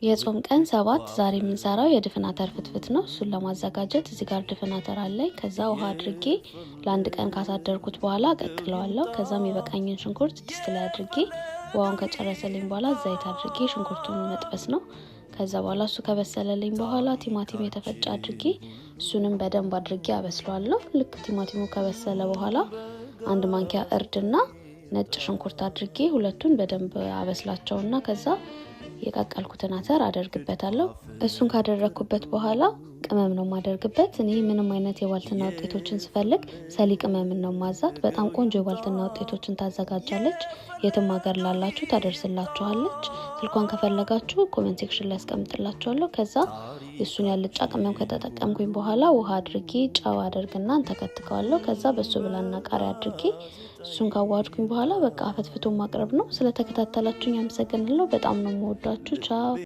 የጾም ቀን 7 ዛሬ የምንሰራው የድፍን አተር ፍትፍት ነው። እሱን ለማዘጋጀት እዚህ ጋር ድፍን አተር አለኝ። ከዛ ውሃ አድርጌ ለአንድ ቀን ካሳደርኩት በኋላ አቀቅለዋለሁ። ከዛም የበቃኝን ሽንኩርት ድስት ላይ አድርጌ ውሃውን ከጨረሰልኝ በኋላ ዘይት አድርጌ ሽንኩርቱን መጥበስ ነው። ከዛ በኋላ እሱ ከበሰለልኝ በኋላ ቲማቲም የተፈጨ አድርጌ እሱንም በደንብ አድርጌ አበስለዋለሁ። ልክ ቲማቲሙ ከበሰለ በኋላ አንድ ማንኪያ እርድና ነጭ ሽንኩርት አድርጌ ሁለቱን በደንብ አበስላቸውና ከዛ የቀቀልኩትን አተር አደርግበታለሁ። እሱን ካደረኩበት በኋላ ቅመም ነው ማደርግበት። እኔ ምንም አይነት የባልትና ውጤቶችን ስፈልግ ሰሊ ቅመም ነው ማዛት። በጣም ቆንጆ የባልትና ውጤቶችን ታዘጋጃለች። የትም ሀገር ላላችሁ ታደርስላችኋለች። ስልኳን ከፈለጋችሁ ኮሜንት ሴክሽን ላይ አስቀምጥላችኋለሁ። ከዛ እሱን ያልጫ ቅመም ከተጠቀምኩኝ በኋላ ውሃ አድርጌ ጫው አደርግና እንተከትከዋለሁ። ከዛ በሱ ብላና ቃሪያ አድርጌ እሱን ካዋድኩኝ በኋላ በቃ ፈትፍቶ ማቅረብ ነው። ስለተከታተላችሁኝ አመሰግናለሁ። በጣም ነው የምወዳችሁ። ቻው